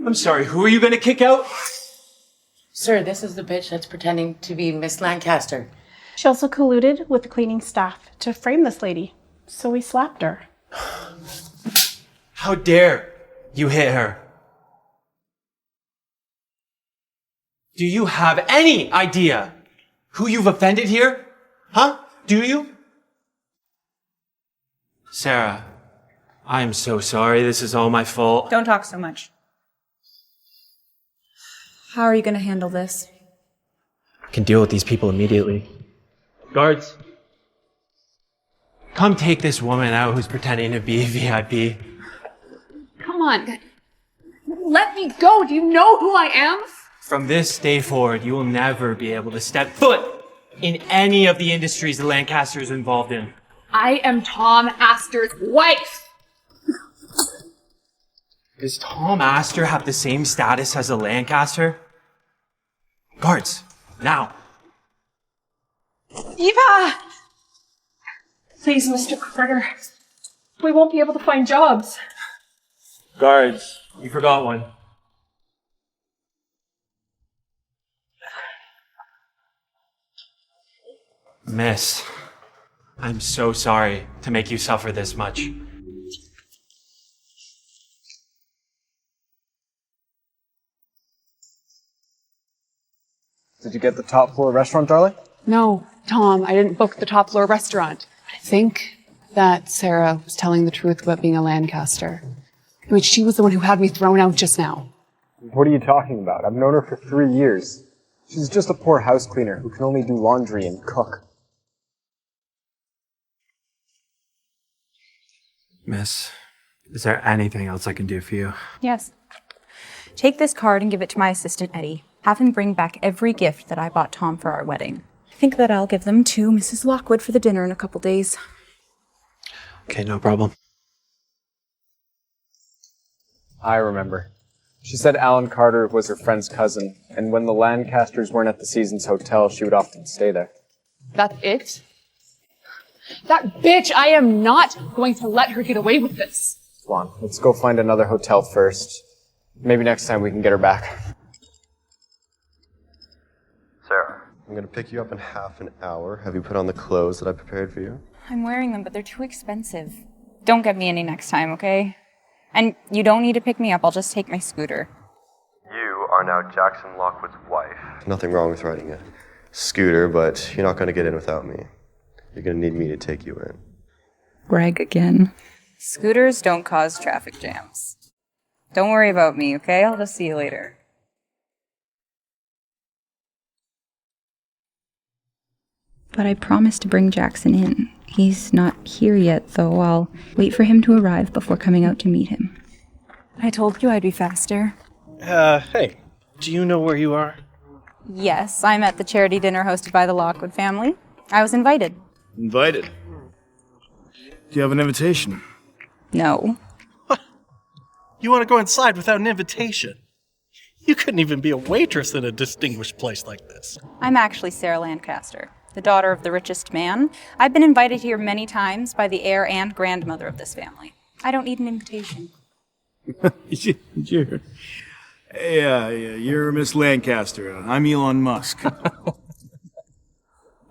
I'm sorry, who are you gonna kick out? Sir, this is the bitch that's pretending to be Miss Lancaster. She also colluded with the cleaning staff to frame this lady, so we slapped her. How dare you hit her? Do you have any idea who you've offended here? Huh? Do you? Sarah, I am so sorry. This is all my fault. Don't talk so much. How are you going to handle this? I can deal with these people immediately. Guards, come take this woman out who's pretending to be VIP. Come on. Let me go. Do you know who I am? From this day forward, you will never be able to step foot in any of the industries the Lancaster is involved in. I am Tom Astor's wife. Does Tom Astor have the same status as a Lancaster? Guards, now. Eva! Please, Mr. Carter. We won't be able to find jobs. Guards, you forgot one. Miss, I'm so sorry to make you suffer this much. Did you get the top floor restaurant, darling? No, Tom, I didn't book the top floor restaurant. I think that Sarah was telling the truth about being a Lancaster. I mean, she was the one who had me thrown out just now. What are you talking about? I've known her for 3 years. She's just a poor house cleaner who can only do laundry and cook. Miss, is there anything else I can do for you? Yes. Take this card and give it to my assistant, Eddie. Have him bring back every gift that I bought Tom for our wedding. I think that I'll give them to Mrs. Lockwood for the dinner in a couple days. Okay, no problem. I remember. She said Alan Carter was her friend's cousin, and when the Lancasters weren't at the Seasons Hotel, she would often stay there. That's it? That bitch, I am not going to let her get away with this. Come on, let's go find another hotel first. Maybe next time we can get her back. Sarah, I'm going to pick you up in half an hour. Have you put on the clothes that I prepared for you? I'm wearing them, but they're too expensive. Don't get me any next time, okay? And you don't need to pick me up. I'll just take my scooter. You are now Jackson Lockwood's wife. Nothing wrong with riding a scooter, but you're not going to get in without me. You're going to need me to take you in. Brag again. Scooters don't cause traffic jams. Don't worry about me, okay? I'll just see you later. But I promised to bring Jackson in. He's not here yet, though. I'll wait for him to arrive before coming out to meet him. I told you I'd be faster. Hey, do you know where you are? Yes, I'm at the charity dinner hosted by the Lockwood family. I was invited. Invited? Do you have an invitation? No. What? You want to go inside without an invitation? You couldn't even be a waitress in a distinguished place like this. I'm actually Sarah Lancaster, the daughter of the richest man. I've been invited here many times by the heir and grandmother of this family. I don't need an invitation. You're Miss Lancaster. I'm Elon Musk.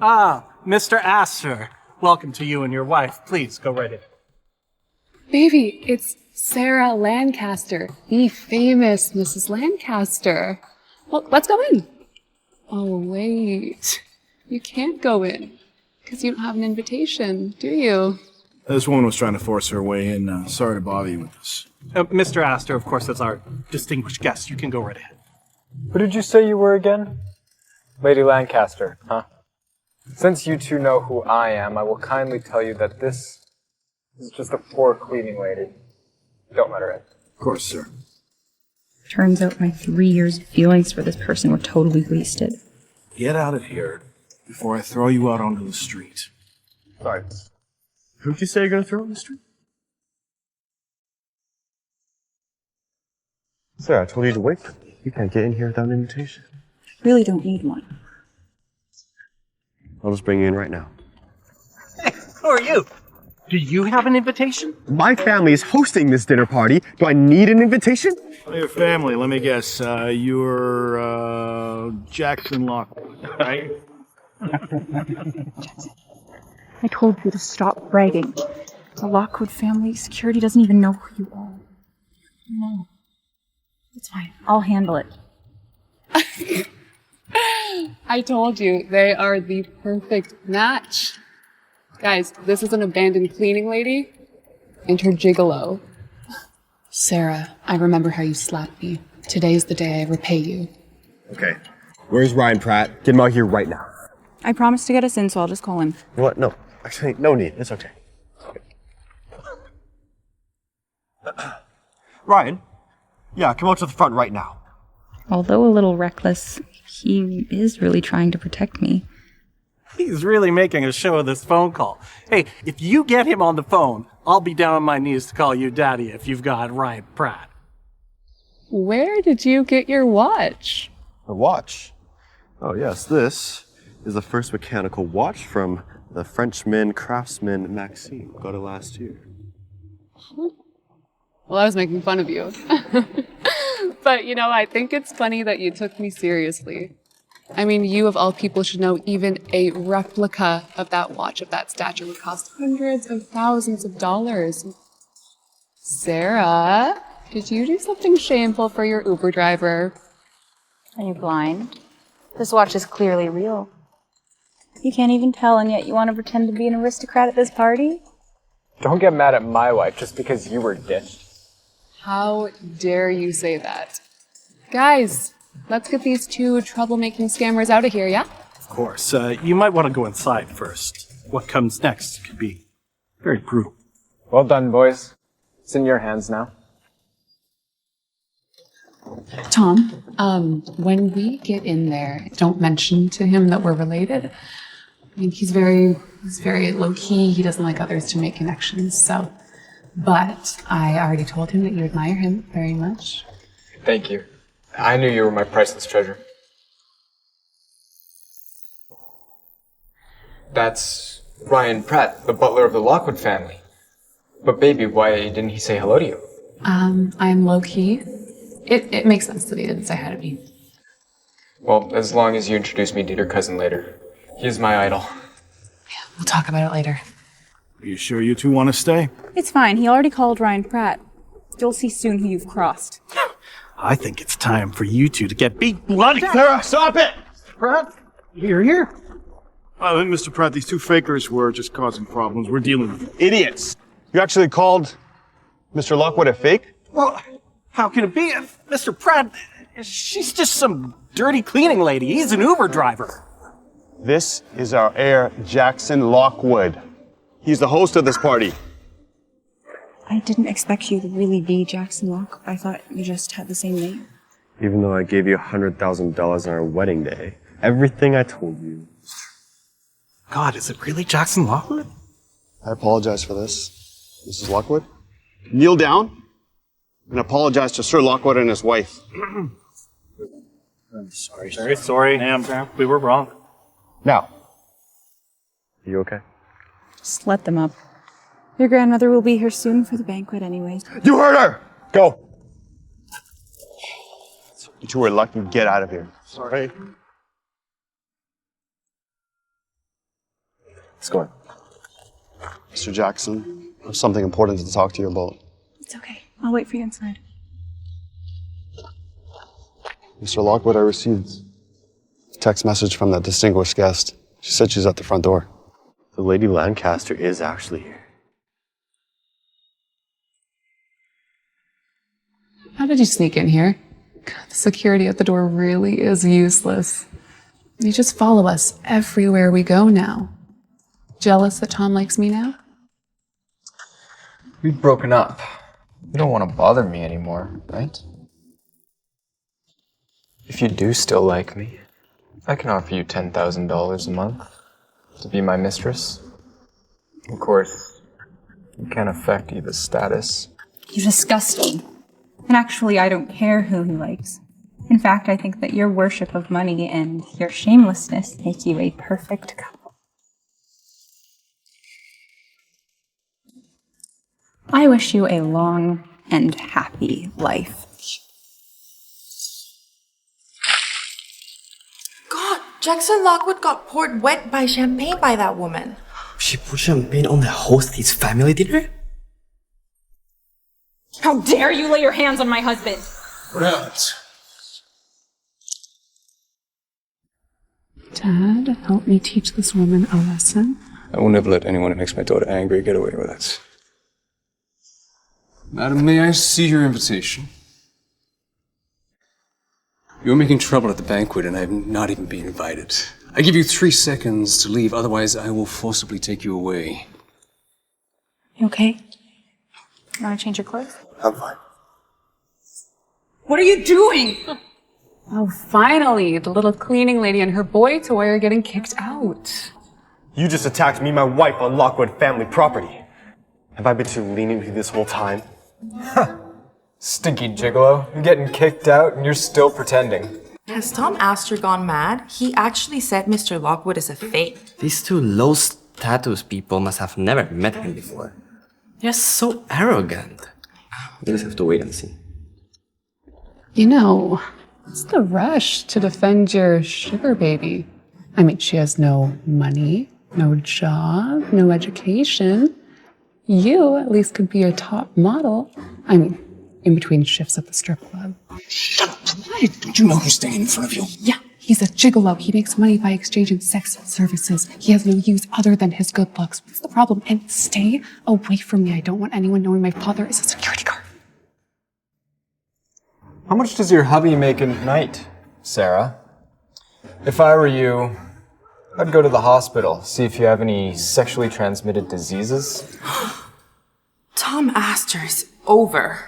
Ah, Mr. Astor. Welcome to you and your wife. Please, go right in. Baby, it's Sarah Lancaster, the famous Mrs. Lancaster. Well, let's go in. Oh, wait. You can't go in, because you don't have an invitation, do you? This woman was trying to force her way in. Sorry to bother you with this. Mr. Astor, of course, that's our distinguished guest. You can go right ahead. Who did you say you were again? Lady Lancaster, huh? Since you two know who I am, I will kindly tell you that this is just a poor cleaning lady. Don't let her in. Of course, sir. Turns out my 3 years of feelings for this person were totally wasted. Get out of here before I throw you out onto the street. Sorry. Who'd you say you're going to throw in the street? Sarah, I told you to wait for me. You can't get in here without an invitation. Really don't need one. I'll just bring you in right now. Hey, who are you? Do you have an invitation? My family is hosting this dinner party. Do I need an invitation? Your family, let me guess. You're Jackson Lockwood, right? I told you to stop bragging. The Lockwood family security doesn't even know who you are. No. It's fine. I'll handle it. I told you, they are the perfect match. Guys, this is an abandoned cleaning lady and her gigolo. Sarah, I remember how you slapped me. Today's the day I repay you. Okay. Where's Ryan Pratt? Get him out here right now. I promised to get us in, so I'll just call him. What? No. Actually, no need. It's okay. Ryan? Yeah, come out to the front right now. Although a little reckless, he is really trying to protect me. He's really making a show of this phone call. Hey, if you get him on the phone, I'll be down on my knees to call you daddy if you've got Ryan Pratt. Where did you get your watch? A watch? Oh, yes, this is the first mechanical watch from the Frenchman craftsman Maxime. Got it last year. Well, I was making fun of you. But, you know, I think it's funny that you took me seriously. I mean, you of all people should know even a replica of that watch of that stature would cost hundreds of thousands of dollars. Sarah, did you do something shameful for your Uber driver? Are you blind? This watch is clearly real. You can't even tell, and yet you want to pretend to be an aristocrat at this party? Don't get mad at my wife just because you were ditched. How dare you say that? Guys, let's get these two troublemaking scammers out of here, yeah? Of course. You might want to go inside first. What comes next could be very brutal. Well done, boys. It's in your hands now. Tom, when we get in there, don't mention to him that we're related. I mean, he's very low-key. He doesn't like others to make connections, so. But I already told him that you admire him very much. Thank you. I knew you were my priceless treasure. That's Ryan Pratt, the butler of the Lockwood family. But baby, why didn't he say hello to you? I'm low-key. It makes sense that he didn't say hi to me. Well, as long as you introduce me to your cousin later. He's my idol. Yeah, we'll talk about it later. Are you sure you two want to stay? It's fine. He already called Ryan Pratt. You'll see soon who you've crossed. I think it's time for you two to get beat bloody. Sarah, stop it! Pratt, you're here. I think, Mr. Pratt, these two fakers were just causing problems. We're dealing with them. Idiots! You actually called Mr. Lockwood a fake? Well, how can it be? Mr. Pratt, she's just some dirty cleaning lady. He's an Uber driver. This is our heir, Jackson Lockwood. He's the host of this party. I didn't expect you to really be Jackson Lockwood. I thought you just had the same name. Even though I gave you $100,000 on our wedding day, everything I told you. God, is it really Jackson Lockwood? I apologize for this, Mrs. Lockwood. Kneel down and apologize to Sir Lockwood and his wife. I'm sorry. Very sorry, ma'am. We were wrong. Now, are you okay? Just let them up. Your grandmother will be here soon for the banquet anyway. You heard her! Go! You two are lucky. Get out of here. Sorry. Let's go in. Mr. Jackson, I have something important to talk to you about. It's okay. I'll wait for you inside. Mr. Lockwood, I received a text message from that distinguished guest. She said she's at the front door. The Lady Lancaster is actually here. How did you sneak in here? God, the security at the door really is useless. You just follow us everywhere we go now. Jealous that Tom likes me now? We've broken up. You don't want to bother me anymore, right? If you do still like me, I can offer you $10,000 a month to be my mistress. Of course, it can't affect Eva's status. You disgust me. And actually, I don't care who he likes. In fact, I think that your worship of money and your shamelessness make you a perfect couple. I wish you a long and happy life. God, Jackson Lockwood got poured wet by champagne by that woman. She put champagne on the host's family dinner? How dare you lay your hands on my husband? Pratt. Dad, help me teach this woman a lesson. I will never let anyone who makes my daughter angry get away with it. Madam, may I see your invitation? You're making trouble at the banquet and I have not even been invited. I give you 3 seconds to leave, otherwise I will forcibly take you away. You okay? You want to change your clothes? I'm fine. What are you doing? Oh, finally, the little cleaning lady and her boy toy are getting kicked out. You just attacked me and my wife on Lockwood family property. Have I been too lenient with you this whole time? Stinky gigolo. You're getting kicked out and you're still pretending. Has Tom Astor gone mad? He actually said Mr. Lockwood is a fake. These two low status people must have never met him before. They're so arrogant. We'll just have to wait and see. You know, what's the rush to defend your sugar baby? I mean, she has no money, no job, no education. You, at least, could be a top model. I mean, in between shifts at the strip club. Shut up! Don't you know who's standing in front of you? Yeah, he's a gigolo. He makes money by exchanging sex services. He has no use other than his good looks. What's the problem? And stay away from me. I don't want anyone knowing my father is a security guard. How much does your hubby make a night, Sarah? If I were you, I'd go to the hospital, see if you have any sexually transmitted diseases. Tom Astor is over.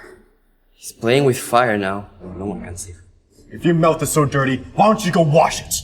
He's playing with fire now. No one can see him. If your mouth is so dirty, why don't you go wash it?